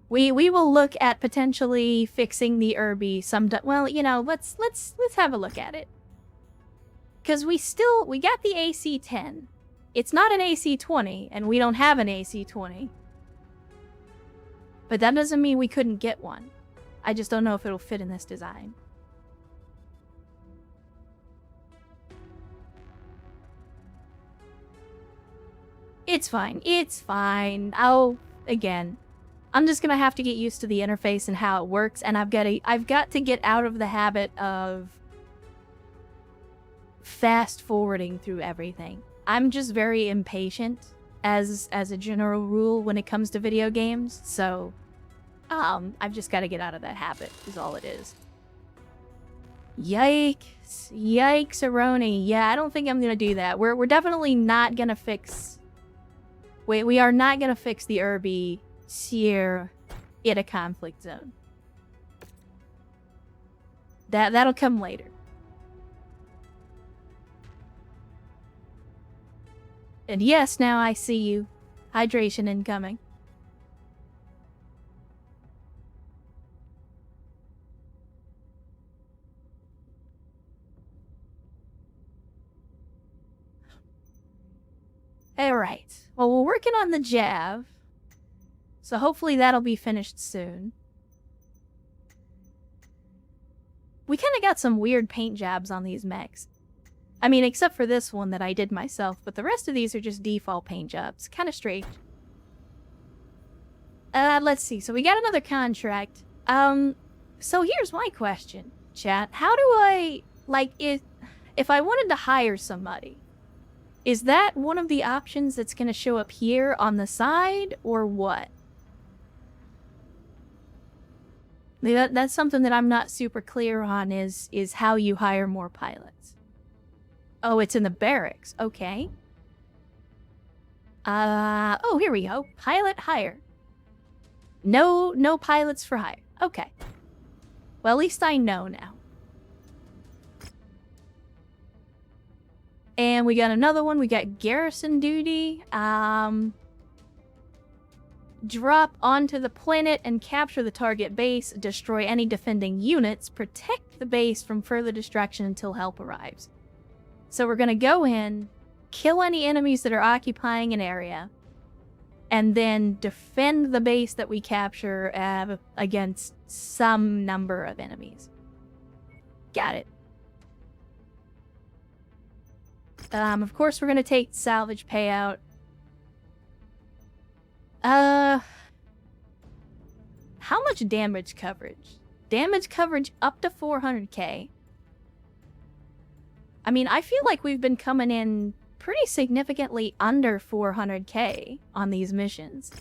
We will look at potentially fixing the Irby sometime. Well, you know, let's have a look at it. Because we got the AC-10. It's not an AC-20, and we don't have an AC-20. But that doesn't mean we couldn't get one. I just don't know if it'll fit in this design. It's fine. It's fine. Again, I'm just gonna have to get used to the interface and how it works, and I've got to get out of the habit of fast forwarding through everything. I'm just very impatient as a general rule when it comes to video games, so I've just got to get out of that habit is all it is. Yikes. Yikes-a-roni. Yeah, I don't think I'm gonna do that. We're definitely not gonna fix... we are not gonna fix the Irby Sierra in a conflict zone. That'll come later. And yes, now I see you. Hydration incoming. Alright. Well, we're working on the Jav. So hopefully that'll be finished soon. We kind of got some weird paint jobs on these mechs. I mean, except for this one that I did myself, but the rest of these are just default paint jobs. Kind of strange. Let's see. So we got another contract. So here's my question, chat. How do I, like, if I wanted to hire somebody, is that one of the options that's going to show up here on the side, or what? That's something that I'm not super clear on, is how you hire more pilots. Oh, it's in the barracks. Okay. Oh, here we go. Pilot hire. No pilots for hire. Okay. Well, at least I know now. And we got another one. We got garrison duty. Drop onto the planet and capture the target base. Destroy any defending units. Protect the base from further destruction until help arrives. So we're going to go in, kill any enemies that are occupying an area, and then defend the base that we capture against some number of enemies. Got it. Of course, we're going to take salvage payout. How much damage coverage? Damage coverage up to 400k. I mean, I feel like we've been coming in pretty significantly under 400k on these missions.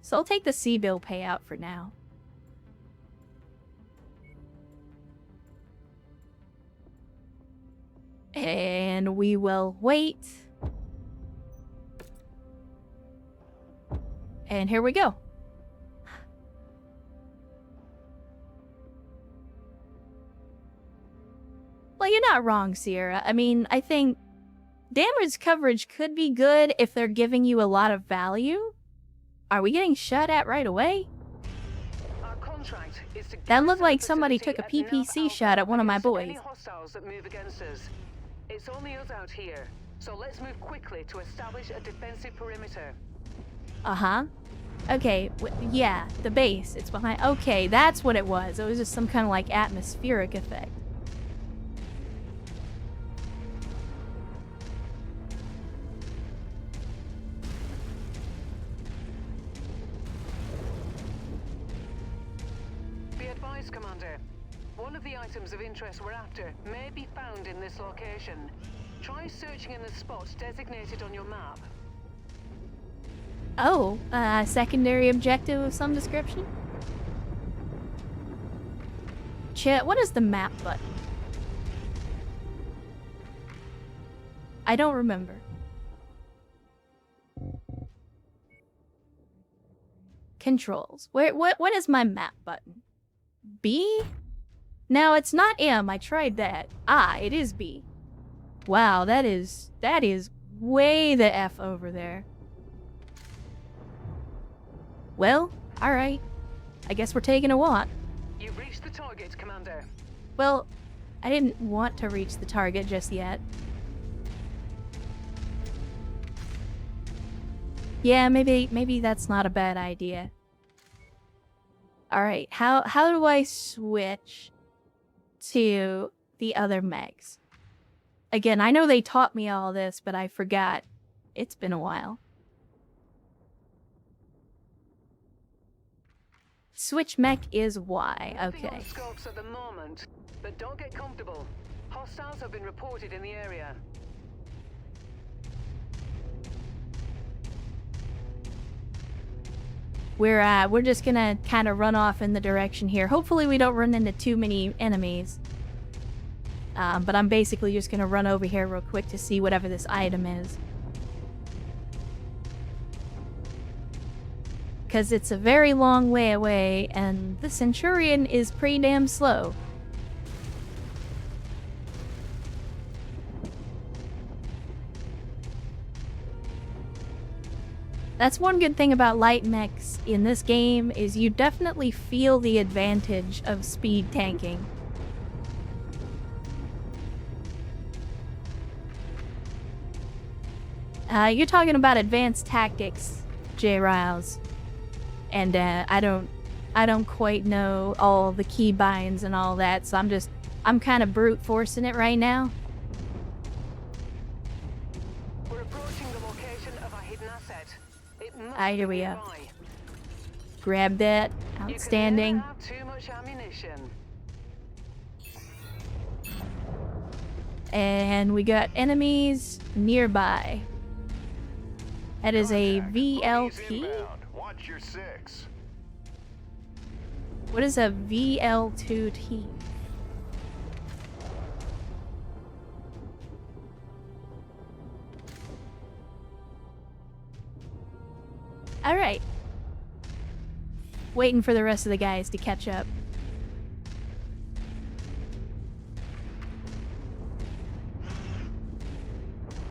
So I'll take the C-bill payout for now. And we will wait. And here we go. Well, you're not wrong, Sierra. I mean, I think damage coverage could be good if they're giving you a lot of value. Are we getting shot at right away? That looked like somebody took a PPC shot at one of my boys. It's only us out here, so let's move quickly to establish a defensive perimeter. Uh-huh. Okay, yeah, the base. It's behind. Okay, that's what it was. It was just some kind of like atmospheric effect. Be advised, Commander. One of the items of interest we're after may be found in this location. Try searching in the spots designated on your map. Oh, secondary objective of some description? Chat, what is the map button? I don't remember. Controls. What is my map button? B? No, it's not M. I tried that. Ah, it is B. Wow, that is way the F over there. Well, alright. I guess we're taking a walk. You've reached the target, Commander. Well, I didn't want to reach the target just yet. Yeah, maybe that's not a bad idea. Alright, how do I switch to the other mechs? Again, I know they taught me all this, but I forgot. It's been a while. Switch mech is Y. Nothing Okay. on scopes at the moment, but don't get comfortable. Hostiles have been reported in the area. We're just gonna kind of run off in the direction here. Hopefully we don't run into too many enemies. But I'm basically just gonna run over here real quick to see whatever this item is. Because it's a very long way away, and the Centurion is pretty damn slow. That's one good thing about light mechs in this game, is you definitely feel the advantage of speed tanking. You're talking about advanced tactics, J. Riles. And I don't quite know all the key binds and all that, so I'm kind of brute forcing it right now. We're approaching the location of a hidden asset. It must Here be we go. nearby. Grab that. You Outstanding. can never have too much ammunition. And we got enemies nearby. That is a VLT? Watch your six. What is a VL2T? Alright. Waiting for the rest of the guys to catch up.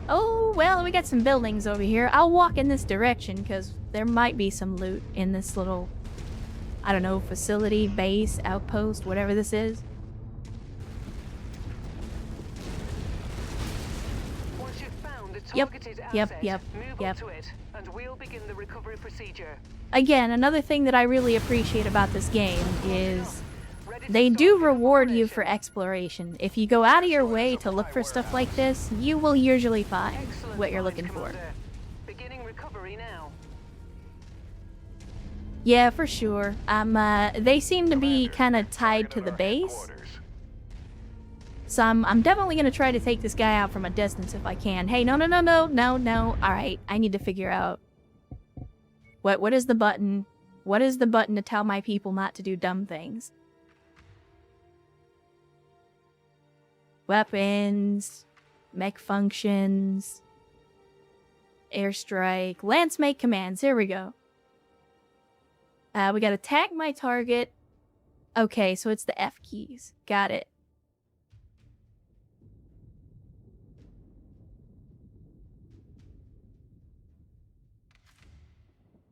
Oh, well, we got some buildings over here. I'll walk in this direction, because there might be some loot in this little, I don't know, facility, base, outpost, whatever this is. Once you've found the Yep, targeted yep, asset, move yep. up to it, and we'll begin the recovery procedure. Again, another thing that I really appreciate about this game is they do reward you for exploration. If you go out of your way to look for stuff like this, you will usually find Excellent what you're find, looking for. Commander. Beginning recovery now. Yeah, for sure. They seem to be kind of tied to the base. So I'm definitely going to try to take this guy out from a distance if I can. Hey, no. Alright, I need to figure out what is the button? What is the button to tell my people not to do dumb things? Weapons, mech functions, airstrike, lance make commands. Here we go. We got attack my target. Okay, so it's the F keys. Got it.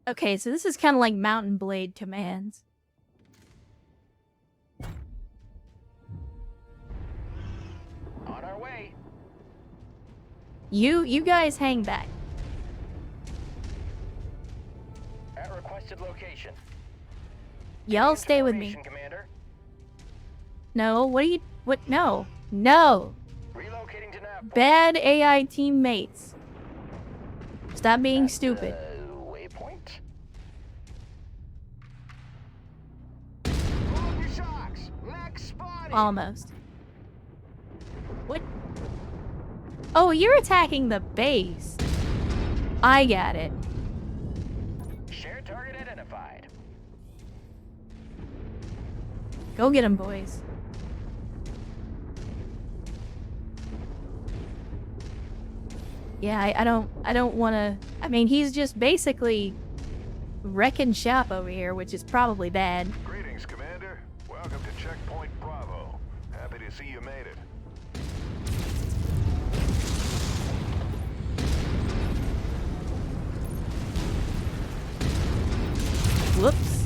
Okay, so this is kind of like Mountain Blade commands. On our way. You guys hang back. At requested location. Y'all stay with me. Commander. No, no. No. Relocating to nav. Bad AI teammates. Stop being stupid. Waypoint. Pull up your socks. Max spotted. Almost. What? Oh, you're attacking the base. I got it. Shared target identified. Go get him, boys. Yeah, I don't want to... I mean, he's just basically wrecking shop over here, which is probably bad. Greetings, Commander. Welcome to Checkpoint Bravo. Happy to see you made it. Whoops.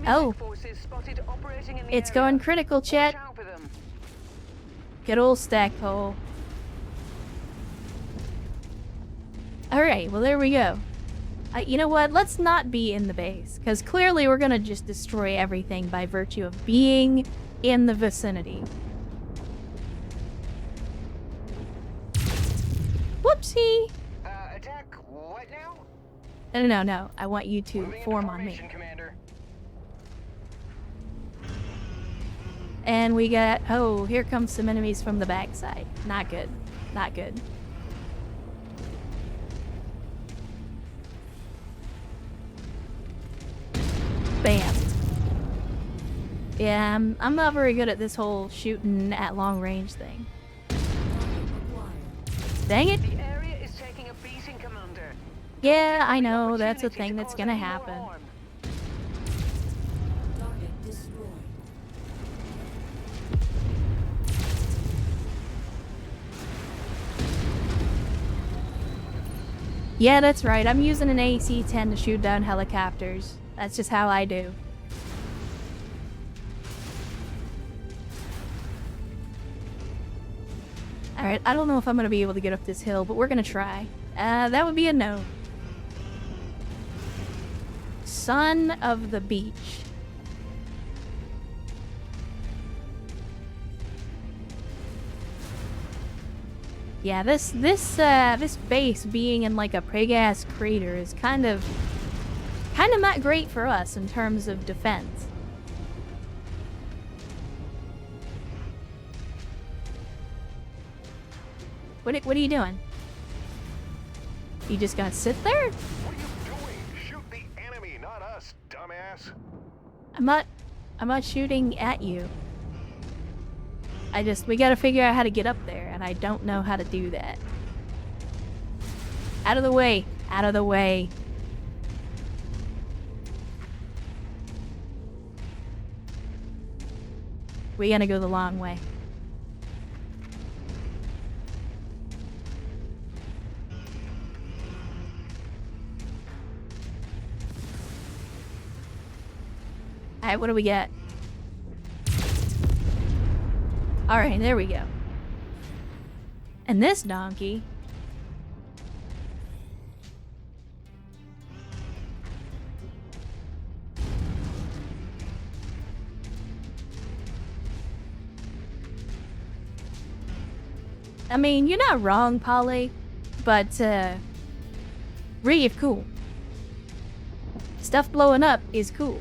Oh. Forces spotted operating in the It's area. going critical, chat. Watch out for them. Good old Stackpole. Alright, well there we go. You know what? Let's not be in the base, because clearly we're gonna just destroy everything by virtue of being in the vicinity. Whoopsie! Attack what now? No. I want you to form on me. Commander. And we got... Oh, here comes some enemies from the backside. Not good. Not good. Bam. Yeah, I'm not very good at this whole shooting at long range thing. Dang it! The area is taking a beating, Commander. Yeah, I know, that's a Opportunity thing to that's cause gonna any more happen. harm. Yeah, that's right. I'm using an AC-10 to shoot down helicopters. That's just how I do. Alright, I don't know if I'm gonna be able to get up this hill, but we're gonna try. That would be a no. Son of the beach. Yeah, this base being in like a prig-ass crater is kind of not great for us in terms of defense. What are you doing? You just gonna sit there? What are you doing? Shoot the enemy, not us, dumbass. I'm not shooting at you. We gotta figure out how to get up there, and I don't know how to do that. Out of the way! Out of the way! We gotta go the long way. Alright, what do we get? Alright, there we go. And this donkey... I mean, you're not wrong, Polly, but, Reeve, cool. Stuff blowing up is cool.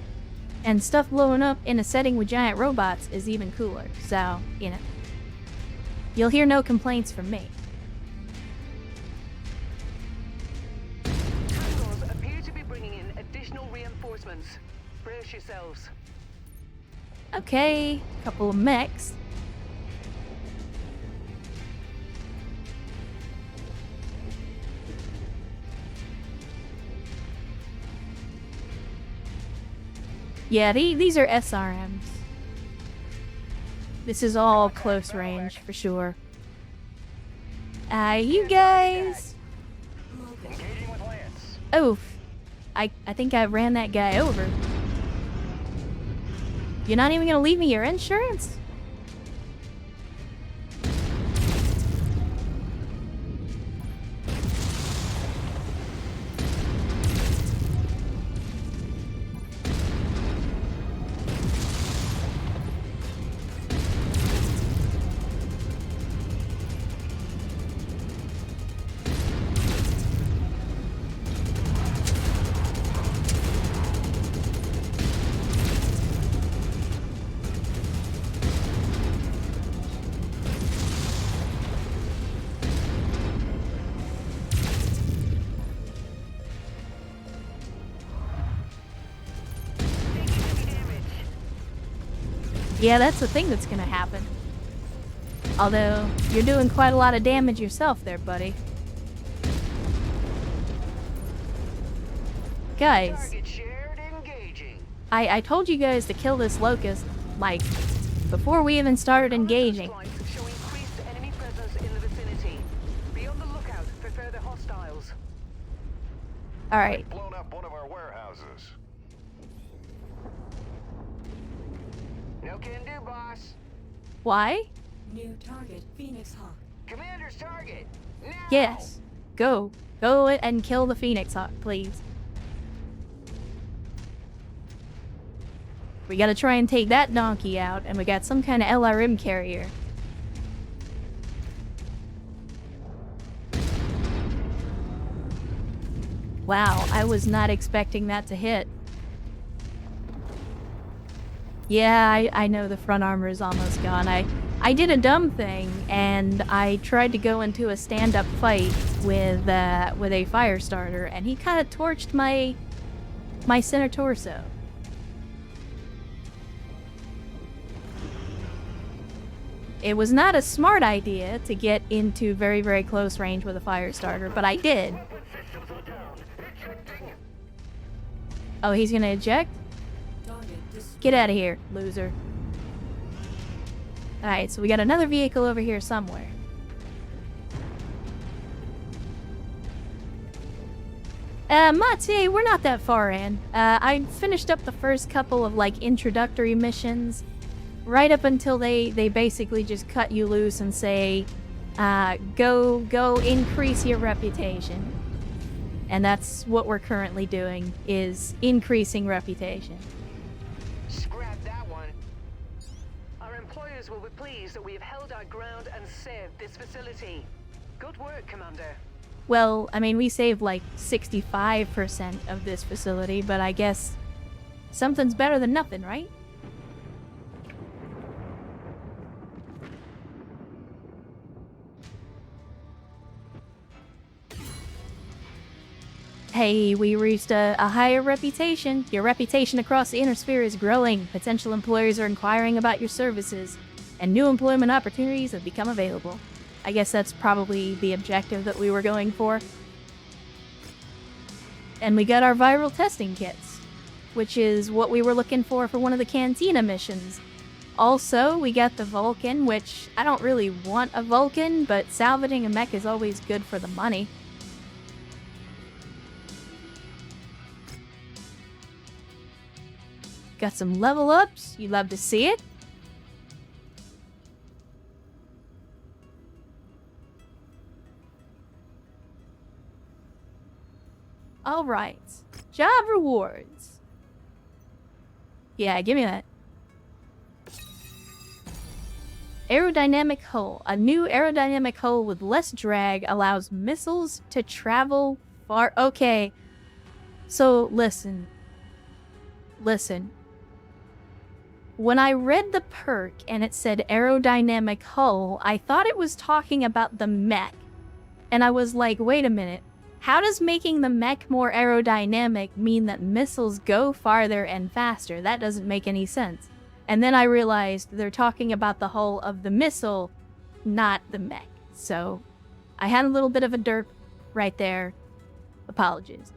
And stuff blowing up in a setting with giant robots is even cooler, so, you know. You'll hear no complaints from me. Tangos appear to be bringing in additional reinforcements. Brace yourselves. Okay, couple of mechs. Yeah, these are SRMs. This is all close range, for sure. You guys... Engaging with Lance. Oof. I think I ran that guy over. You're not even gonna leave me your insurance? Yeah, that's the thing that's gonna happen. Although, you're doing quite a lot of damage yourself there, buddy. Guys, Target shared, engaging. I told you guys to kill this locust, like, before we even started engaging. Flights show increased enemy presence in the vicinity. Be on the lookout for further hostiles. Alright, Blown up one of our warehouses. No can do, boss. Why? New target, Phoenix Hawk. Commander's target. Now. Yes. Go. Go and kill the Phoenix Hawk, please. We gotta try and take that donkey out, and we got some kind of LRM carrier. Wow, I was not expecting that to hit. Yeah, I know the front armor is almost gone. I did a dumb thing, and I tried to go into a stand-up fight with a fire starter, and he kind of torched my center torso. It was not a smart idea to get into very, very close range with a fire starter, but I did. Oh, he's gonna eject? Get out of here, loser. Alright, so we got another vehicle over here somewhere. Mate, we're not that far in. I finished up the first couple of, like, introductory missions. Right up until they basically just cut you loose and say, go increase your reputation. And that's what we're currently doing, is increasing reputation. Scrap that one. Our employers will be pleased that we have held our ground and saved this facility. Good work, Commander. Well, I mean, we saved like 65% of this facility, but I guess something's better than nothing, right? Hey, we reached a higher reputation. Your reputation across the inner sphere is growing. Potential employers are inquiring about your services, and new employment opportunities have become available. I guess that's probably the objective that we were going for. And we got our viral testing kits, which is what we were looking for one of the Cantina missions. Also, we got the Vulcan, which I don't really want a Vulcan, but salvaging a mech is always good for the money. Got some level ups. You love to see it. Alright. Job rewards. Yeah, give me that. Aerodynamic hull. A new aerodynamic hull with less drag allows missiles to travel far. Okay. So, listen. When I read the perk and it said aerodynamic hull, I thought it was talking about the mech. And I was like, wait a minute. How does making the mech more aerodynamic mean that missiles go farther and faster? That doesn't make any sense. And then I realized they're talking about the hull of the missile, not the mech. So I had a little bit of a derp right there. Apologies.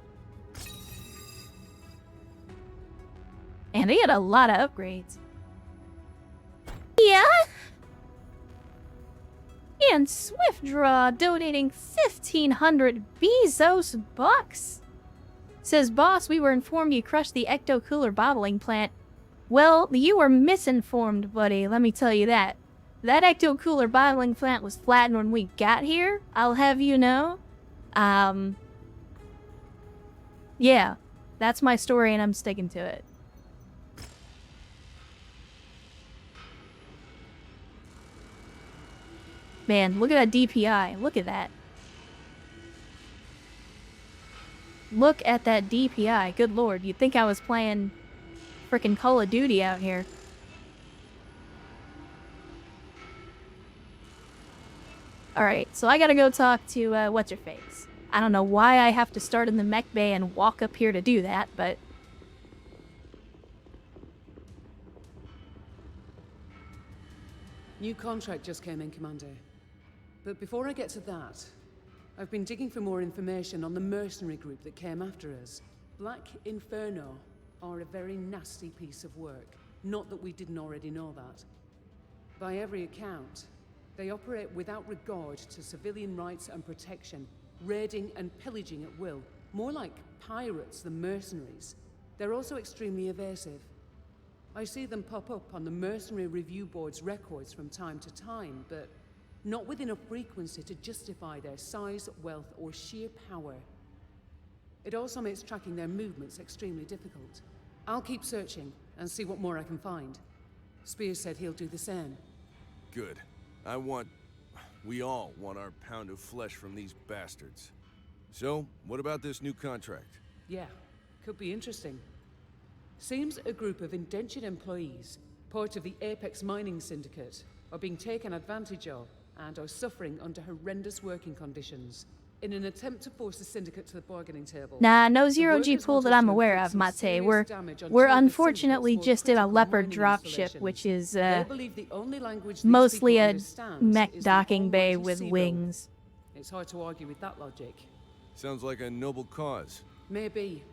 And they had a lot of upgrades. Yeah? And Swiftdraw donating 1,500 Bezos bucks. Says, boss, we were informed you crushed the ecto-cooler bottling plant. Well, you were misinformed, buddy, let me tell you that. That ecto-cooler bottling plant was flattened when we got here, I'll have you know. Yeah, that's my story and I'm sticking to it. Man, look at that DPI. Look at that. Look at that DPI. Good lord, you'd think I was playing frickin' Call of Duty out here. Alright, so I gotta go talk to, what's-her-face. I don't know why I have to start in the mech bay and walk up here to do that, but... New contract just came in, Commander. But before I get to that, I've been digging for more information on the mercenary group that came after us. Black Inferno are a very nasty piece of work. Not that we didn't already know that. By every account, they operate without regard to civilian rights and protection, raiding and pillaging at will. More like pirates than mercenaries. They're also extremely evasive. I see them pop up on the Mercenary Review Board's records from time to time, but not with enough frequency to justify their size, wealth, or sheer power. It also makes tracking their movements extremely difficult. I'll keep searching and see what more I can find. Spears said he'll do the same. Good. We all want our pound of flesh from these bastards. So, what about this new contract? Yeah, could be interesting. Seems a group of indentured employees, part of the Apex Mining Syndicate, are being taken advantage of and are suffering under horrendous working conditions in an attempt to force the syndicate to the bargaining table. Nah, no The zero-G workers pool want that us I'm to aware inflict of, some Mate. serious We're damage on we're two of the unfortunately syndicate's just in a more leopard critical dropship, installations. which is They believe the only language these mostly people a understand mech is the docking bay almighty with sea wings. bill. It's hard to argue with that logic. Sounds like a noble cause. Maybe,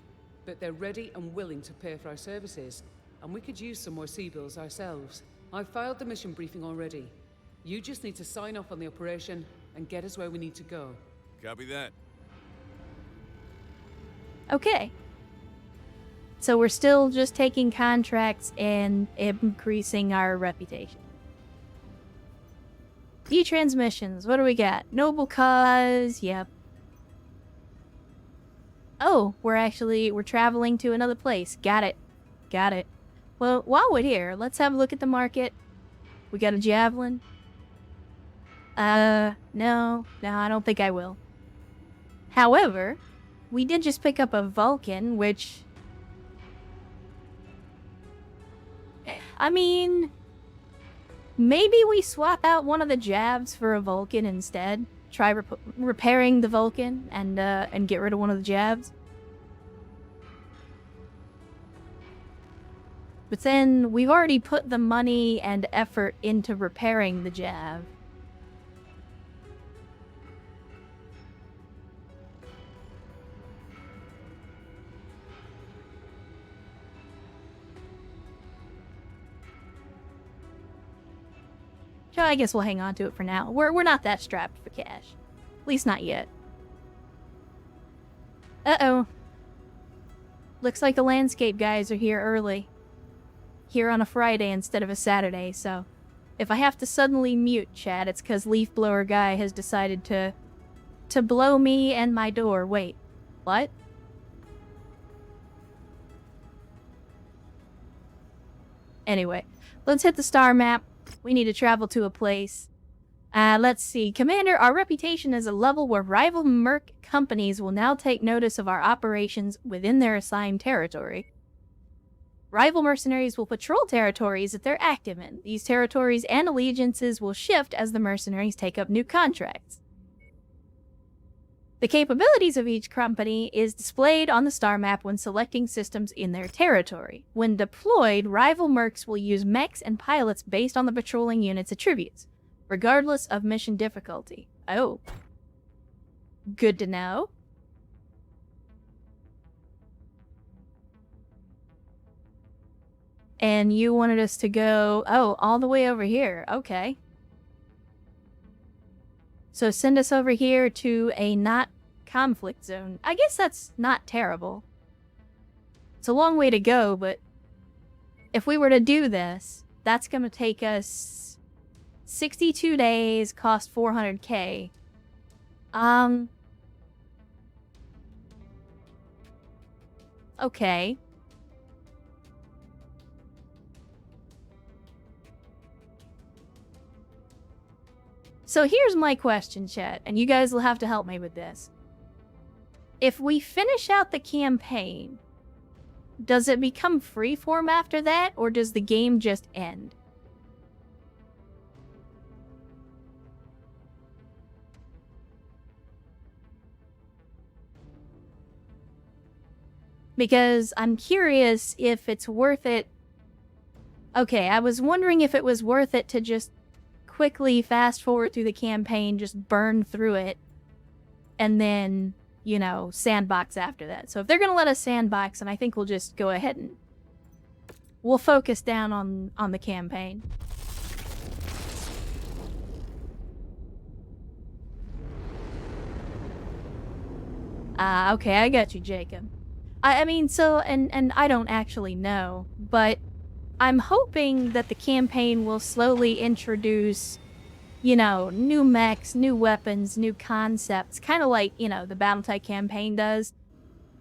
but they're ready and willing to pay for our services, and we could use some more sea bills ourselves. I've filed the mission briefing already. You just need to sign off on the operation and get us where we need to go. Copy that. Okay. So we're still just taking contracts and increasing our reputation. E-transmissions, what do we got? Noble cause, yep. Oh, we're traveling to another place. Got it. Got it. Well, while we're here, let's have a look at the market. We got a javelin. No, I don't think I will. However, we did just pick up a Vulcan, which... I mean... maybe we swap out one of the jabs for a Vulcan instead. Try repairing the Vulcan and get rid of one of the jabs. But then we've already put the money and effort into repairing the jab. So I guess we'll hang on to it for now. We're not that strapped for cash. At least not yet. Uh-oh. Looks like the landscape guys are here early. Here on a Friday instead of a Saturday, so... if I have to suddenly mute chat, it's because Leaf Blower Guy has decided to blow me and my door. Wait. What? Anyway, let's hit the star map. We need to travel to a place. Let's see. Commander, our reputation is a level where rival merc companies will now take notice of our operations within their assigned territory. Rival mercenaries will patrol territories that they're active in. These territories and allegiances will shift as the mercenaries take up new contracts. The capabilities of each company is displayed on the star map when selecting systems in their territory. When deployed, rival mercs will use mechs and pilots based on the patrolling unit's attributes, regardless of mission difficulty. Oh. Good to know. And you wanted us to go, oh, all the way over here. Okay. So send us over here to a not conflict zone. I guess that's not terrible. It's a long way to go, but if we were to do this, that's going to take us 62 days, cost 400k. Okay. So here's my question, chat, and you guys will have to help me with this. If we finish out the campaign, does it become freeform after that, or does the game just end? Because I'm curious if it's worth it. Okay, I was wondering if it was worth it to just quickly fast forward through the campaign, just burn through it, and then, you know, sandbox after that. So if they're going to let us sandbox, then I think we'll just go ahead and we'll focus down on the campaign. Okay, I got you, Jacob. I mean, so, and I don't actually know, but I'm hoping that the campaign will slowly introduce, you know, new mechs, new weapons, new concepts, kind of like, you know, the Battletech campaign does.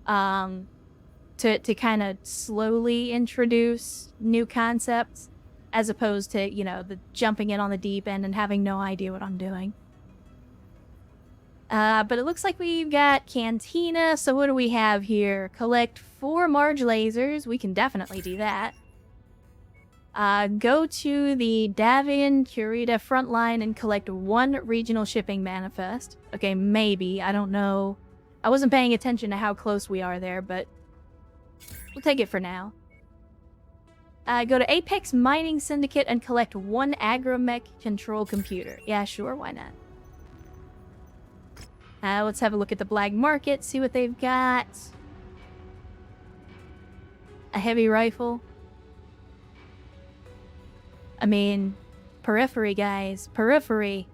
To kind of slowly introduce new concepts, as opposed to, you know, the jumping in on the deep end and having no idea what I'm doing. But it looks like we've got Cantina, so what do we have here? Collect 4 Marge lasers, we can definitely do that. Go to the Davian Curita front line and collect 1 regional shipping manifest. Okay, maybe, I don't know. I wasn't paying attention to how close we are there, but we'll take it for now. Go to Apex Mining Syndicate and collect 1 agromech control computer. Yeah, sure, why not? Let's have a look at the black market, see what they've got. A heavy rifle. I mean, periphery, guys. Periphery.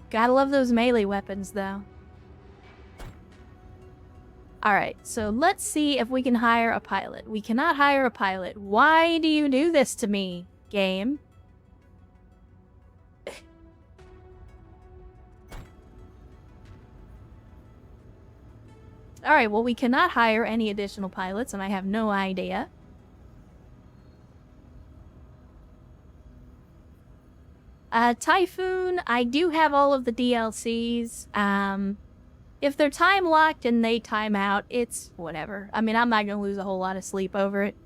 Gotta love those melee weapons, though. Alright, so let's see if we can hire a pilot. We cannot hire a pilot. Why do you do this to me, game? Alright, well, we cannot hire any additional pilots, and I have no idea. Typhoon, I do have all of the DLCs. If they're time locked and they time out, it's whatever. I mean, I'm not gonna lose a whole lot of sleep over it.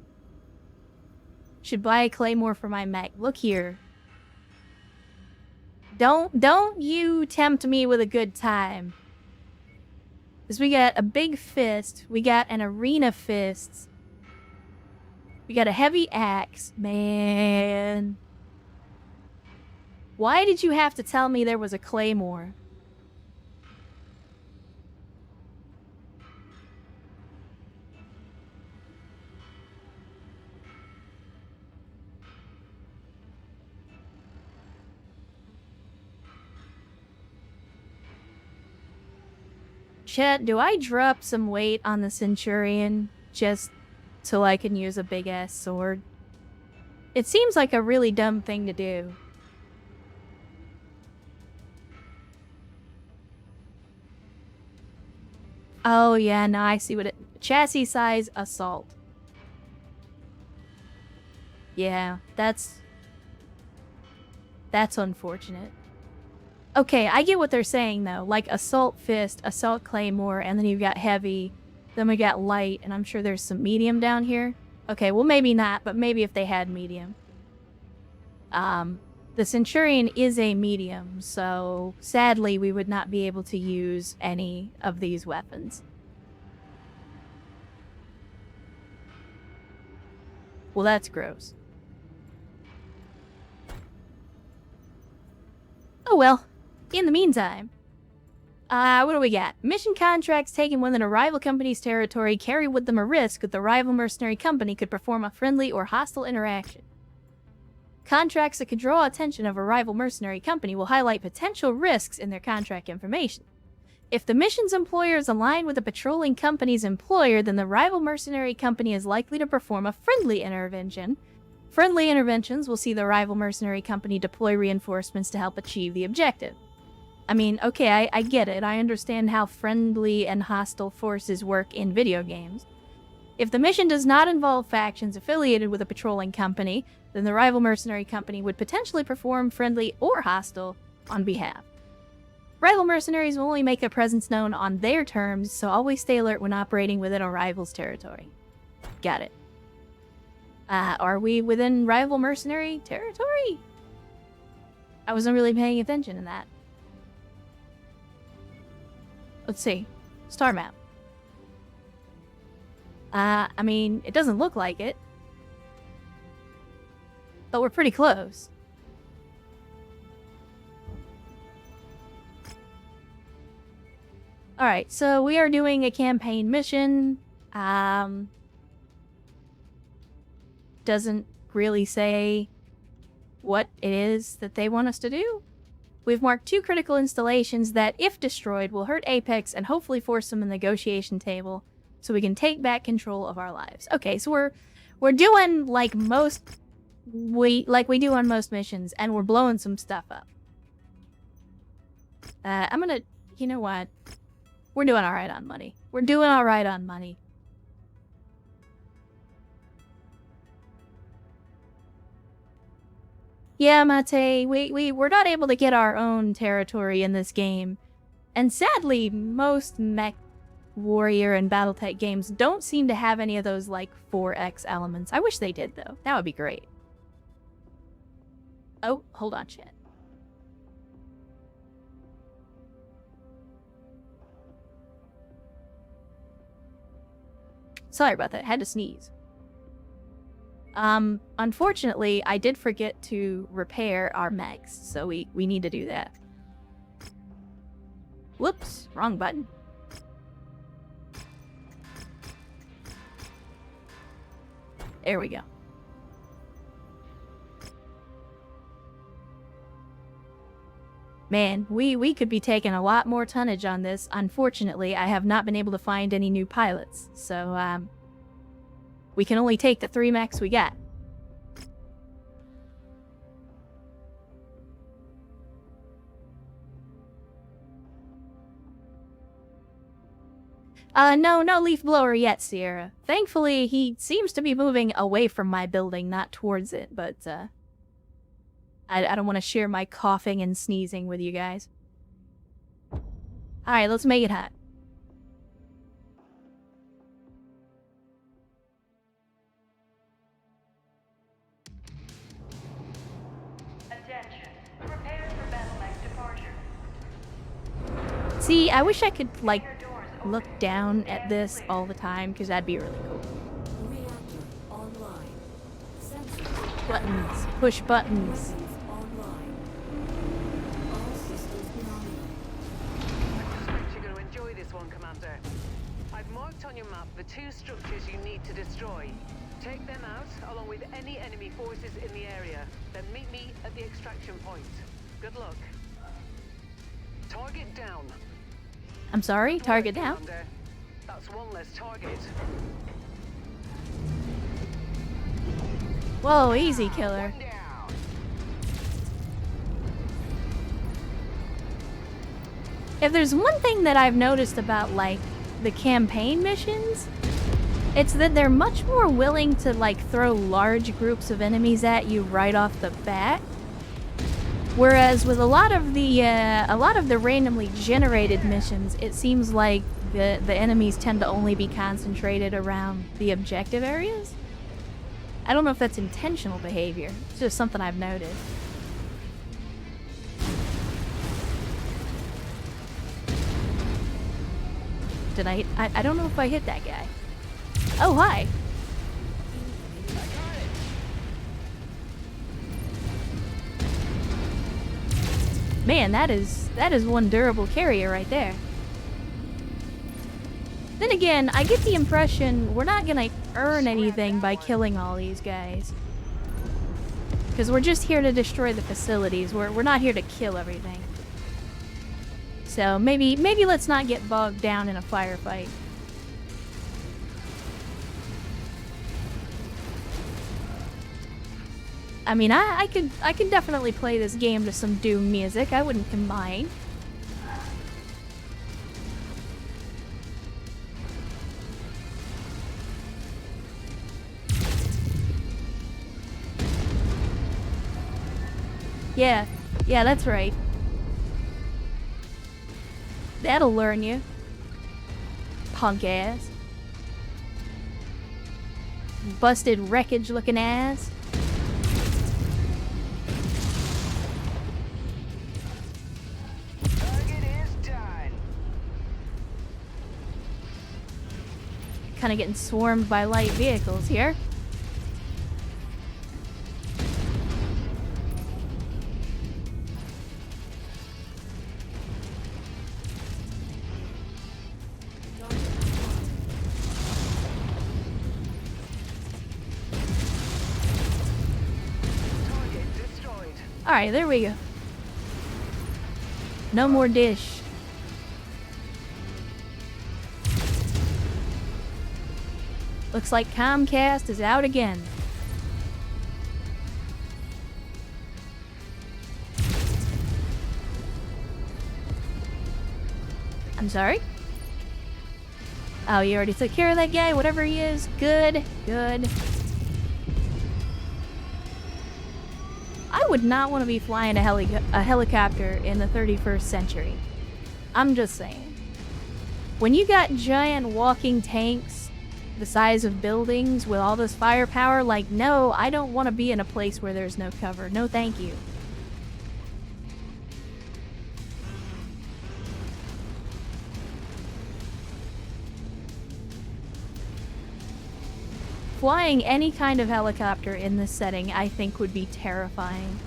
Should buy a claymore for my mech. Look here. Don't you tempt me with a good time. Because we got a big fist, we got an arena fist, we got a heavy axe, man. Why did you have to tell me there was a claymore? Chat, do I drop some weight on the Centurion just so I can use a big-ass sword? It seems like a really dumb thing to do. Oh, yeah, no, I see what it... Chassis size assault. Yeah, that's unfortunate. Okay, I get what they're saying, though. Like, assault fist, assault claymore, and then you've got heavy. Then we got light, and I'm sure there's some medium down here. Okay, well, maybe not, but maybe if they had medium. The Centurion is a medium, so sadly we would not be able to use any of these weapons. Well, that's gross. Oh well. In the meantime, what do we got? Mission contracts taken within a rival company's territory carry with them a risk that the rival mercenary company could perform a friendly or hostile interaction. Contracts that could draw attention of a rival mercenary company will highlight potential risks in their contract information. If the mission's employer is aligned with the patrolling company's employer, then the rival mercenary company is likely to perform a friendly intervention. Friendly interventions will see the rival mercenary company deploy reinforcements to help achieve the objective. I mean, okay, I get it. I understand how friendly and hostile forces work in video games. If the mission does not involve factions affiliated with a patrolling company, then the rival mercenary company would potentially perform friendly or hostile on behalf. Rival mercenaries will only make their presence known on their terms, so always stay alert when operating within a rival's territory. Got it. Are we within rival mercenary territory? I wasn't really paying attention to that. Let's see. Star map. I mean, it doesn't look like it. But we're pretty close. Alright, so we are doing a campaign mission. Doesn't really say what it is that they want us to do. We've marked 2 critical installations that, if destroyed, will hurt Apex and hopefully force them a negotiation table so we can take back control of our lives. Okay, so we're doing like we do on most missions, and we're blowing some stuff up. I'm gonna... You know what? We're doing alright on money. We're doing alright on money. Yeah, Mate, we're not able to get our own territory in this game. And sadly, most Mechwarrior and battletech games don't seem to have any of those, like, 4X elements. I wish they did, though. That would be great. Oh, hold on, chat. Sorry about that. I had to sneeze. Unfortunately, I did forget to repair our mechs, so we need to do that. Whoops, wrong button. There we go. Man, we could be taking a lot more tonnage on this. Unfortunately, I have not been able to find any new pilots, so, we can only take the 3 mechs we got. No leaf blower yet, Sierra. Thankfully, he seems to be moving away from my building, not towards it, but, I don't want to share my coughing and sneezing with you guys. Alright, let's make it hot. Attention. Prepare for battlemech departure. See, I wish I could, like, look down at this all the time, because that'd be really cool. Reactor online. Sensor Buttons. Push buttons. online. All systems nominal. I suspect you're going to enjoy this one, Commander. I've marked on your map the 2 structures you need to destroy. Take them out, along with any enemy forces in the area. Then meet me at the extraction point. Good luck. Target down. I'm sorry, target Well, down. Commander. That's one less target. Whoa, easy, killer. One down. If there's one thing that I've noticed about, like, the campaign missions, it's that they're much more willing to, like, throw large groups of enemies at you right off the bat. Whereas with a lot of the randomly generated missions, it seems like the enemies tend to only be concentrated around the objective areas. I don't know if that's intentional behavior. It's just something I've noticed. Did I hit? I don't know if I hit that guy. Oh, hi. Man, that is one durable carrier right there. Then again, I get the impression we're not gonna earn anything by killing all these guys. Because we're just here to destroy the facilities. We're not here to kill everything. So maybe let's not get bogged down in a firefight. I mean, I could definitely play this game to some Doom music. I wouldn't mind. Yeah, that's right. That'll learn you. Punk ass. Busted wreckage looking ass. Target is done. Kind of getting swarmed by light vehicles here. Target destroyed. Alright, there we go. No more dish. Looks like Comcast is out again. I'm sorry? Oh, you already took care of that guy, whatever he is. Good, good. I would not want to be flying a helicopter in the 31st century. I'm just saying. When you got giant walking tanks the size of buildings with all this firepower, like, no, I don't want to be in a place where there's no cover. No, thank you. Flying any kind of helicopter in this setting, I think, would be terrifying.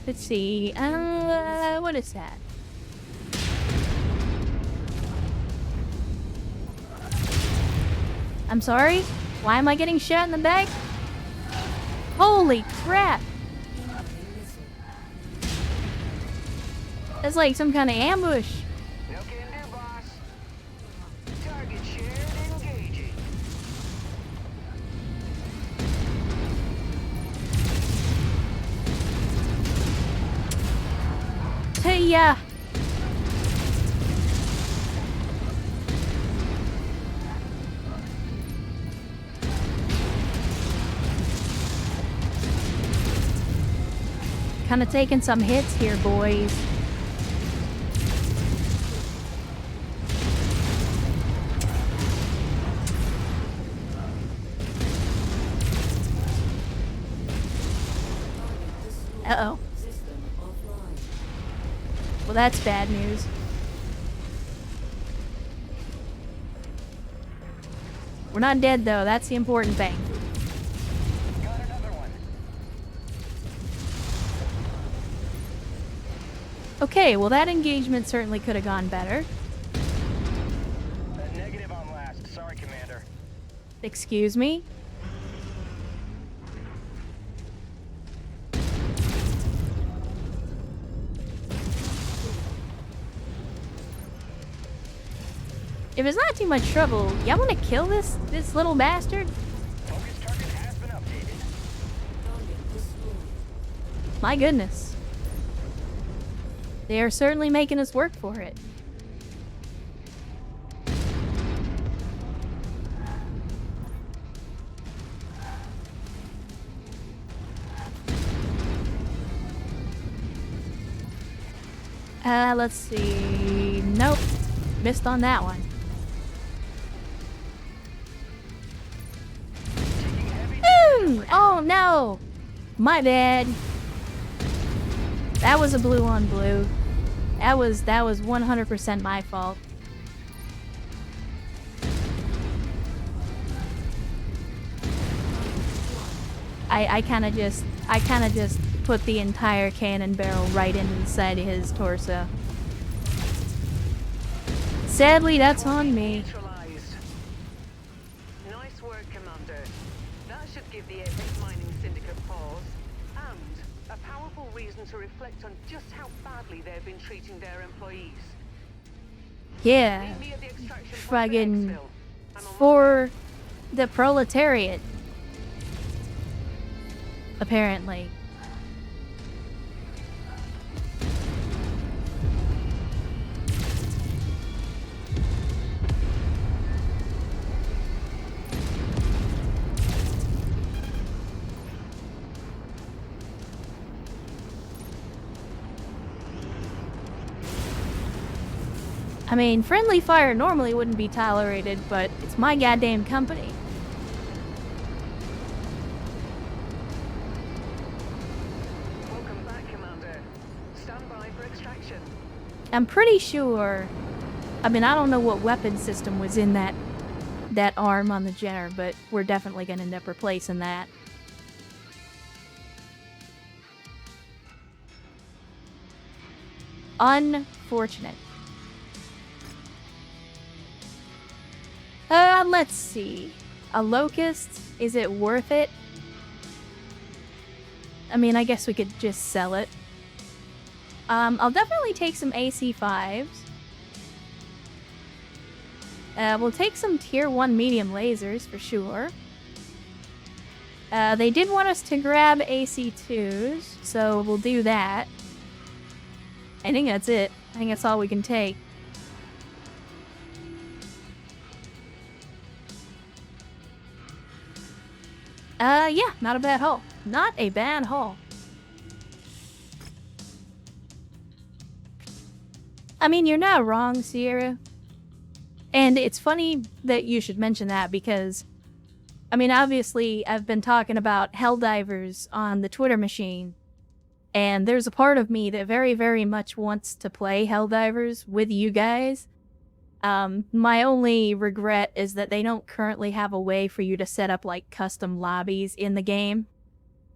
Let's see. What is that? I'm sorry? Why am I getting shot in the back? Holy crap! That's like some kind of ambush. No can do, boss. Target shared, engaging. Hey, yeah. Kind of taking some hits here, boys. Uh-oh. Well, that's bad news. We're not dead, though. That's the important thing. Got another one. Okay, well, that engagement certainly could have gone better. Negative on last. Sorry, Commander. Excuse me? If it's not too much trouble, y'all want to kill this little bastard? Focus target has been updated. My goodness. They are certainly making us work for it. Let's see. Nope. Missed on that one. Oh no! My bad. That was a blue on blue. That was 100% my fault. I kind of just put the entire cannon barrel right inside his torso. Sadly, that's on me. Neutralized. Nice work, Commander. That should give the Apex Mining Syndicate pause, and a powerful reason to reflect on just how badly they've been treating their employees. Yeah. Meet me at the extraction point for Friggin' Exfil. I'm on my way. for the proletariat. Apparently. I mean, friendly fire normally wouldn't be tolerated, but it's my goddamn company. Welcome back, Commander. Stand by for extraction. I'm pretty sure. I mean, I don't know what weapon system was in that arm on the Jenner, but we're definitely gonna end up replacing that. Unfortunate. Let's see. A locust, is it worth it? I mean, I guess we could just sell it. I'll definitely take some AC5s. We'll take some tier 1 medium lasers for sure. They did want us to grab AC2s, so we'll do that. I think that's it. I think that's all we can take. Yeah, not a bad haul. Not a bad haul. I mean, you're not wrong, Sierra. And it's funny that you should mention that because, I mean, obviously, I've been talking about Helldivers on the Twitter machine, and there's a part of me that very, very much wants to play Helldivers with you guys. My only regret is that they don't currently have a way for you to set up, like, custom lobbies in the game.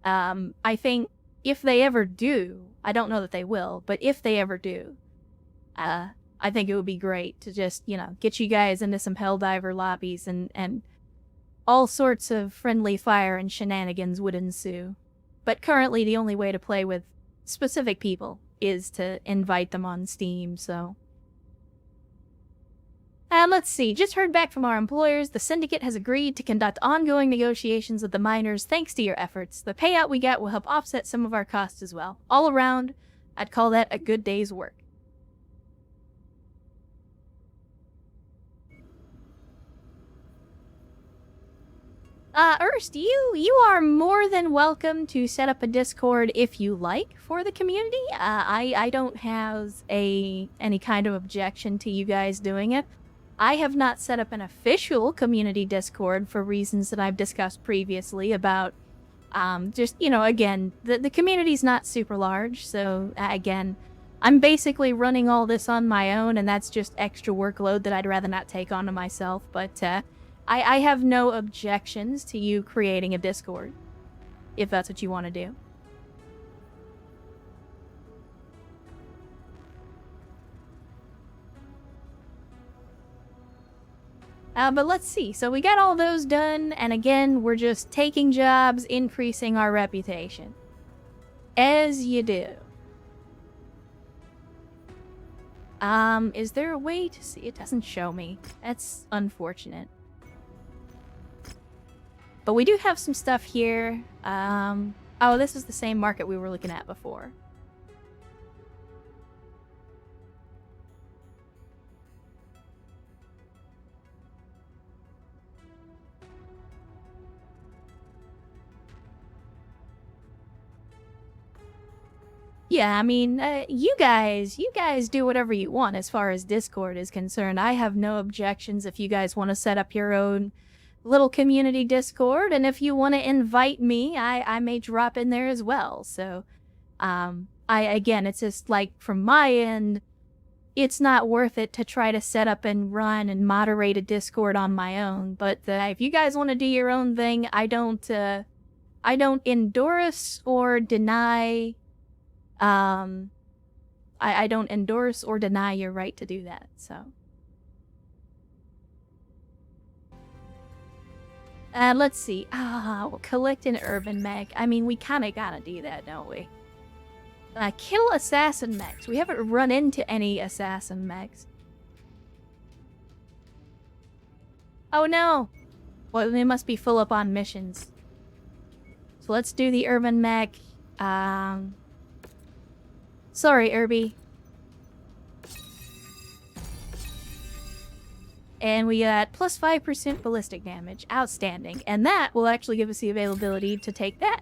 I think if they ever do, I don't know that they will, but if they ever do, I think it would be great to just, you know, get you guys into some Helldiver lobbies and all sorts of friendly fire and shenanigans would ensue. But currently the only way to play with specific people is to invite them on Steam, so... let's see. Just heard back from our employers. The syndicate has agreed to conduct ongoing negotiations with the miners thanks to your efforts. The payout we get will help offset some of our costs as well. All around, I'd call that a good day's work. Erst, you are more than welcome to set up a Discord if you like for the community. I don't have any kind of objection to you guys doing it. I have not set up an official community Discord for reasons that I've discussed previously about, just, you know, again, the community's not super large, so, again, I'm basically running all this on my own, and that's just extra workload that I'd rather not take onto myself, but, I have no objections to you creating a Discord, if that's what you want to do. But let's see. So we got all those done, and again, we're just taking jobs, increasing our reputation. As you do. Is there a way to see? It doesn't show me. That's unfortunate. But we do have some stuff here. Oh, this is the same market we were looking at before. Yeah, I mean, you guys do whatever you want as far as Discord is concerned. I have no objections if you guys want to set up your own little community Discord, and if you want to invite me, I may drop in there as well. So, again, it's just like from my end, it's not worth it to try to set up and run and moderate a Discord on my own. But if you guys want to do your own thing, I don't endorse or deny. I don't endorse or deny your right to do that. So. Let's see. We'll collect an urban mech. I mean, we kind of gotta do that, don't we? Kill assassin mechs. We haven't run into any assassin mechs. Oh no! Well, they must be full up on missions. So let's do the urban mech. Sorry, Irby. And we got plus 5% ballistic damage. Outstanding. And that will actually give us the availability to take that.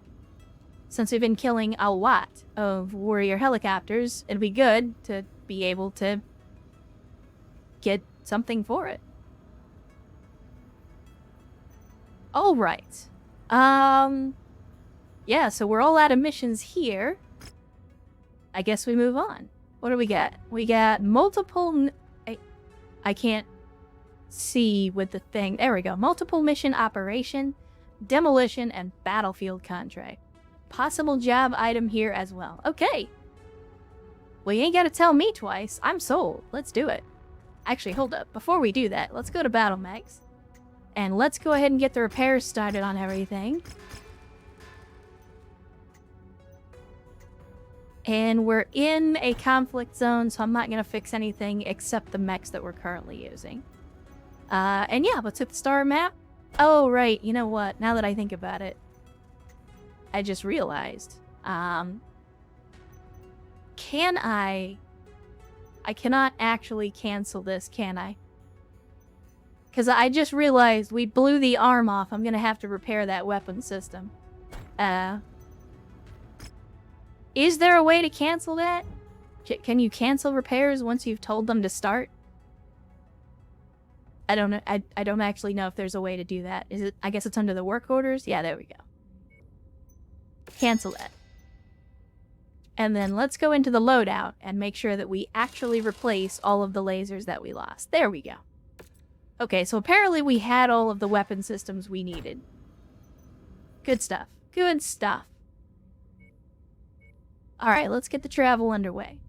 Since we've been killing a lot of warrior helicopters, it'd be good to be able to get something for it. Alright. Yeah, so we're all out of missions here. I guess we move on. What do we got? We got multiple... I can't see with the thing. There we go. Multiple mission operation, demolition, and battlefield contract. Possible job item here as well. Okay. Well, you ain't gotta tell me twice. I'm sold. Let's do it. Actually, hold up. Before we do that, let's go to battlemechs. And let's go ahead and get the repairs started on everything. And we're in a conflict zone, so I'm not going to fix anything except the mechs that we're currently using. And yeah, let's hit the star map. Oh, right. You know what? Now that I think about it, I just realized. Can I cannot actually cancel this, can I? Because I just realized we blew the arm off. I'm going to have to repair that weapon system. Is there a way to cancel that? Can you cancel repairs once you've told them to start? I don't know. I don't actually know if there's a way to do that. Is it? I guess it's under the work orders. Yeah, there we go. Cancel that. And then let's go into the loadout and make sure that we actually replace all of the lasers that we lost. There we go. Okay, so apparently we had all of the weapon systems we needed. Good stuff. Good stuff. Alright, let's get the travel underway.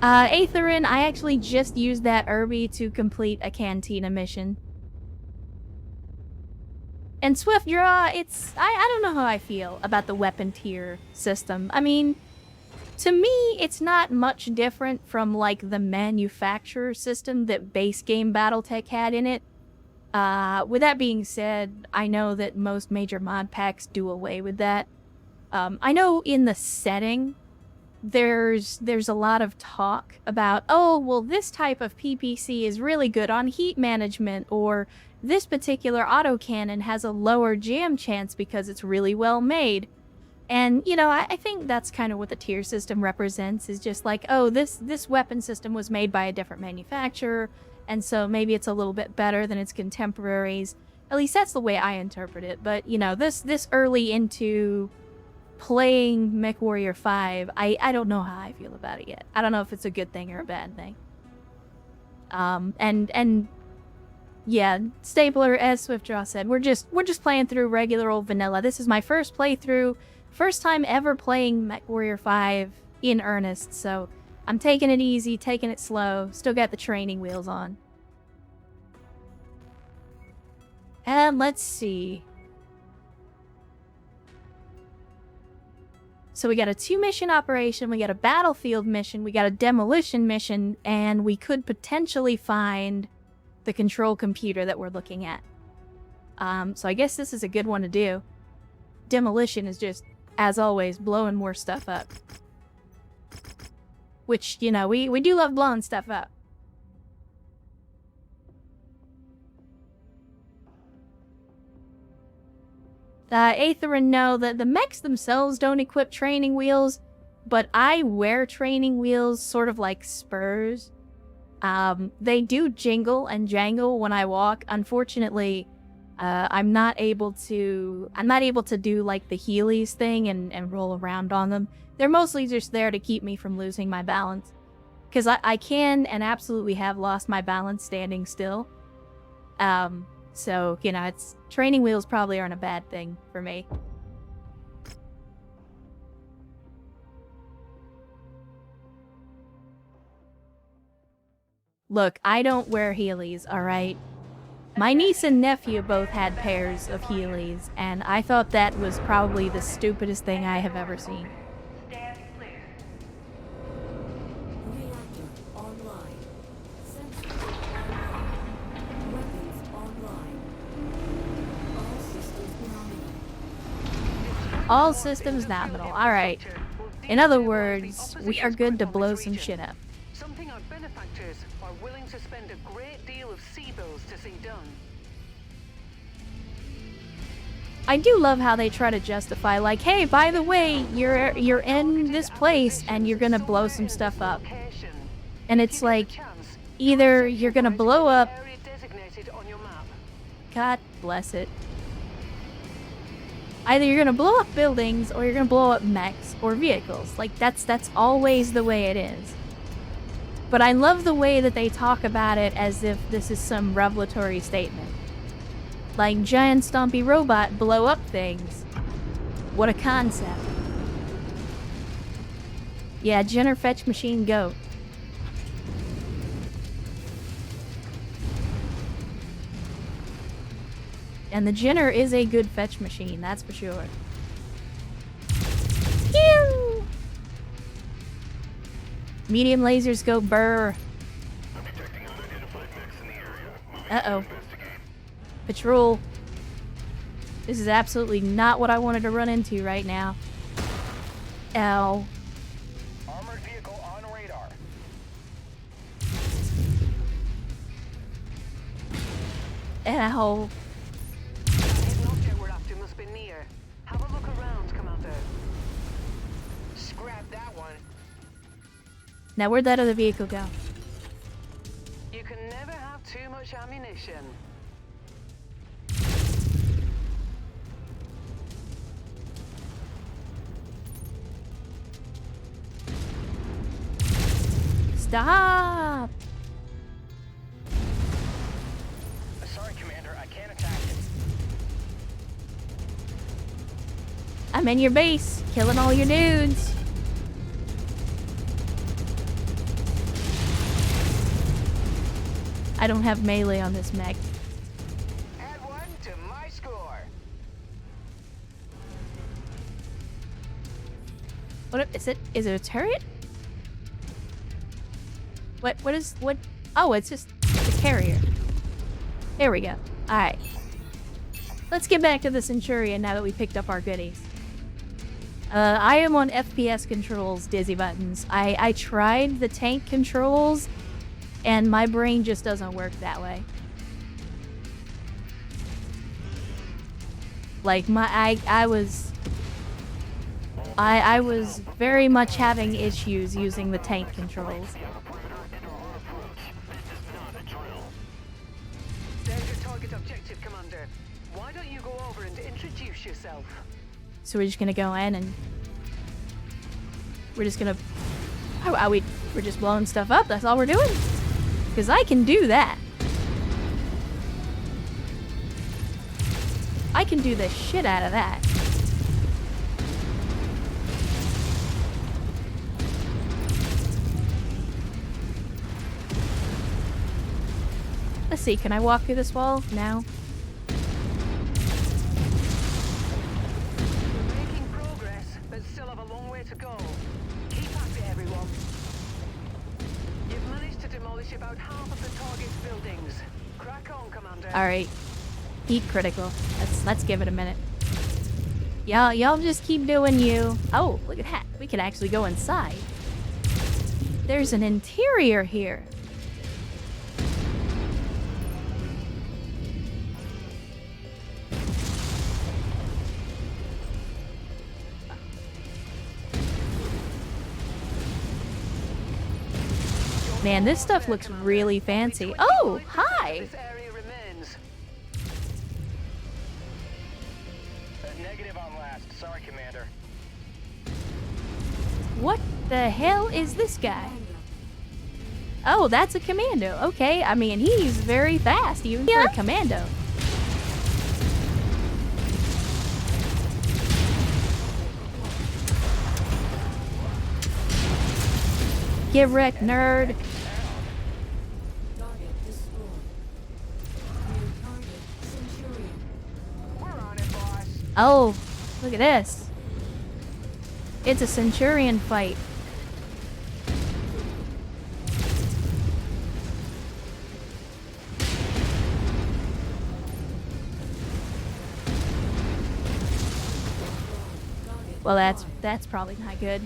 Aetherin, I actually just used that Irby to complete a Cantina mission. And Swift Draw, I don't know how I feel about the weapon tier system. I mean, to me, it's not much different from, like, the manufacturer system that base game Battletech had in it. With that being said, I know that most major mod packs do away with that. I know in the setting, there's a lot of talk about, oh, well, this type of PPC is really good on heat management, or this particular autocannon has a lower jam chance because it's really well made. And, you know, I think that's kind of what the tier system represents, is just like, oh, this weapon system was made by a different manufacturer, and so maybe it's a little bit better than its contemporaries. At least that's the way I interpret it. But, you know, this early into playing Mechwarrior 5, I don't know how I feel about it yet. I don't know if it's a good thing or a bad thing. And yeah, Stapler, as Swiftdraw said, we're just playing through regular old vanilla. This is my first playthrough, first time ever playing Mechwarrior 5 in earnest, so I'm taking it easy, taking it slow, still got the training wheels on. And let's see. So we got a 2-mission operation, we got a battlefield mission, we got a demolition mission, and we could potentially find the control computer that we're looking at. So I guess this is a good one to do. Demolition is just, as always, blowing more stuff up. Which, you know, we do love blowing stuff up. Aetherin, no, the mechs themselves don't equip training wheels, but I wear training wheels sort of like spurs. They do jingle and jangle when I walk. Unfortunately, I'm not able to do like the Heelys thing and roll around on them. They're mostly just there to keep me from losing my balance. Because I can and absolutely have lost my balance standing still. So, you know, training wheels probably aren't a bad thing for me. Look, I don't wear Heelys, alright? My niece and nephew both had pairs of Heelys, and I thought that was probably the stupidest thing I have ever seen. Stand clear. Reactor online. Sensors online. Weapons online. All systems nominal. All systems nominal, alright. In other words, we are good to blow some shit up. Something our benefactors are willing to spend a great deal of sea bills to see done. I do love how they try to justify, like, hey, by the way, you're in this place and you're gonna blow some stuff up. And it's like, either you're gonna blow up... God bless it. Either you're gonna blow up buildings or you're gonna blow up mechs or vehicles. Like, that's always the way it is. But I love the way that they talk about it as if this is some revelatory statement. Like, giant stompy robot blow up things. What a concept. Yeah, Jenner fetch machine, go. And the Jenner is a good fetch machine, that's for sure. Pew! Medium lasers go burr. Uh-oh. Patrol. This is absolutely not what I wanted to run into right now. Ow. Armored vehicle on radar. Ow. Hidden object we're after must be near. Have a look around, Commander. Scrap that one. Now where'd that other vehicle go? You can never have too much ammunition. Stop! Sorry, Commander, I can't attack it. I'm in your base, killing all your dudes. I don't have melee on this mech. Add one to my score. What is it? Is it a turret? What is, what? Oh, it's just a carrier. There we go. Alright. Let's get back to the Centurion now that we picked up our goodies. I am on FPS controls, dizzy buttons. I tried the tank controls, and my brain just doesn't work that way. Like, I was very much having issues using the tank controls. There's your target objective, Commander. Why don't you go over and introduce yourself? So we're just gonna go in and we're just gonna we're just blowing stuff up. That's all we're doing. Because I can do that. I can do the shit out of that. Let's see, can I walk through this wall now? We're making progress, but still have a long way to go. Keep at it, everyone. You've managed to demolish about half of the target's buildings. Crack on, Commander. Alright. Heat critical. Let's give it a minute. Y'all just keep doing you. Oh, look at that. We can actually go inside. There's an interior here. Man, this stuff looks really fancy. Oh, hi! This area remains. Negative on last. Sorry, Commander. What the hell is this guy? Oh, that's a commando. Okay, I mean, he's very fast, even for a commando. Get wrecked, nerd. Target destroyed. New target, Centurion. We're on it, boss. Oh, look at this. It's a Centurion fight. Well, that's probably not good.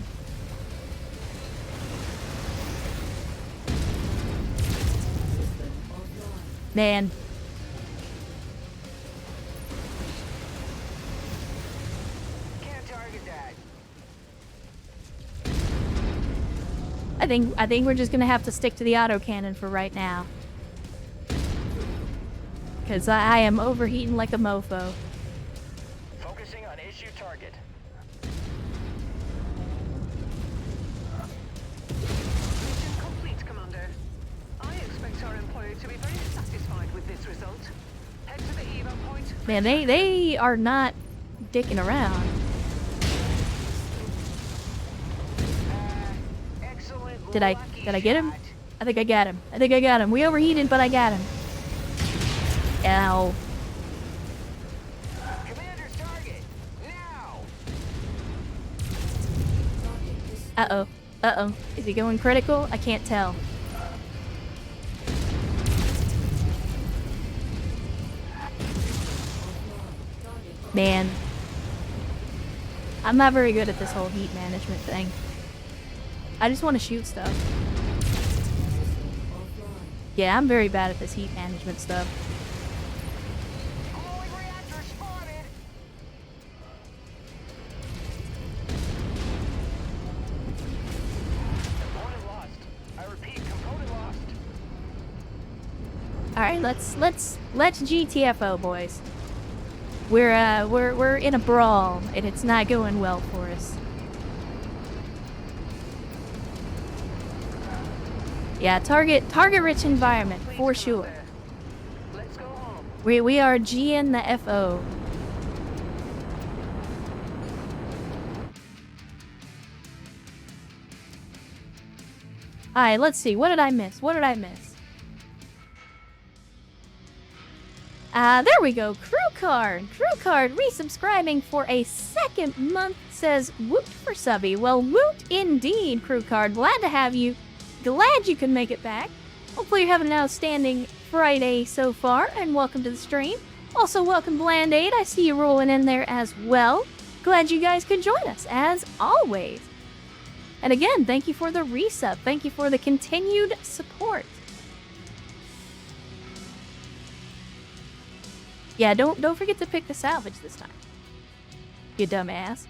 Man. Can't target that. I think we're just gonna have to stick to the autocannon for right now. Cause I am overheating like a mofo. Focusing on issue target. Mission complete, Commander. I expect our employer to be very satisfied with this result. Head to the evo point. Man, they are not dicking around. Did I get him? I think I got him. I think I got him. We overheated, but I got him. Ow. Commander's target, now! Uh-oh. Uh-oh. Is he going critical? I can't tell. Man. I'm not very good at this whole heat management thing. I just want to shoot stuff. Yeah, I'm very bad at this heat management stuff. Glowing reactor spotted! Component lost. I repeat, component lost. Alright, let's GTFO, boys. We're in a brawl, and it's not going well for us. Yeah, target-rich environment, for sure. Let's go home. We are G'ing the FO. Alright, let's see. What did I miss? What did I miss? There we go. Crew card. Crew card resubscribing for a second month says woot for subby. Well, woot indeed, crew card. Glad to have you. Glad you can make it back. Hopefully you're having an outstanding Friday so far, and welcome to the stream. Also, welcome Bland 8. I see you rolling in there as well. Glad you guys could join us, as always. And again, thank you for the resub. Thank you for the continued support. Yeah, don't forget to pick the salvage this time. You dumbass.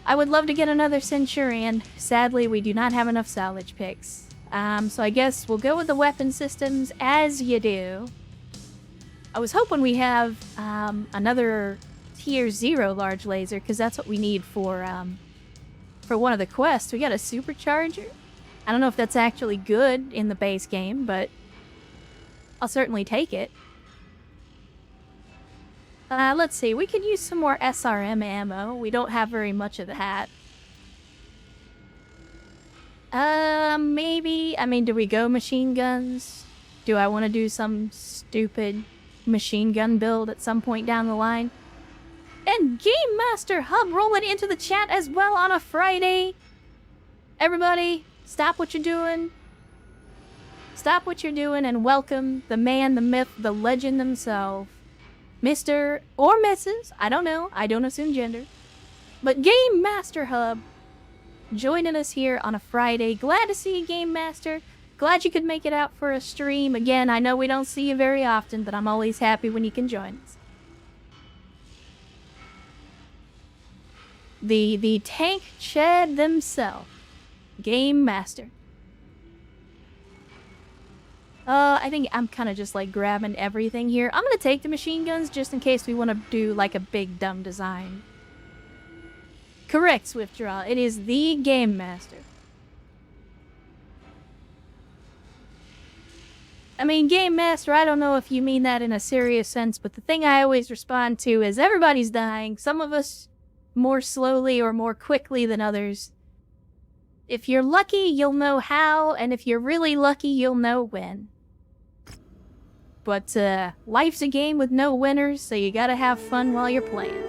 I would love to get another Centurion. Sadly, we do not have enough salvage picks. So I guess we'll go with the weapon systems as you do. I was hoping we have another tier 0 large laser, because that's what we need for one of the quests. We got a supercharger. I don't know if that's actually good in the base game, but I'll certainly take it. Let's see. We could use some more SRM ammo. We don't have very much of that. Maybe. I mean, do we go machine guns? Do I want to do some stupid machine gun build at some point down the line? And Game Master Hub rolling into the chat as well on a Friday. Everybody, stop what you're doing. Stop what you're doing and welcome the man, the myth, the legend himself. Mr. or Mrs. I don't know. I don't assume gender. But Game Master Hub joining us here on a Friday. Glad to see you, Game Master. Glad you could make it out for a stream. Again, I know we don't see you very often, but I'm always happy when you can join us. The tank Chad themselves. Game Master. I think I'm kind of just like grabbing everything here. I'm gonna take the machine guns just in case we want to do like a big dumb design. Correct, Swiftdraw. It is the Game Master. I mean, Game Master, I don't know if you mean that in a serious sense, but the thing I always respond to is everybody's dying. Some of us more slowly or more quickly than others. If you're lucky, you'll know how, and if you're really lucky, you'll know when. But, life's a game with no winners, so you gotta have fun while you're playing.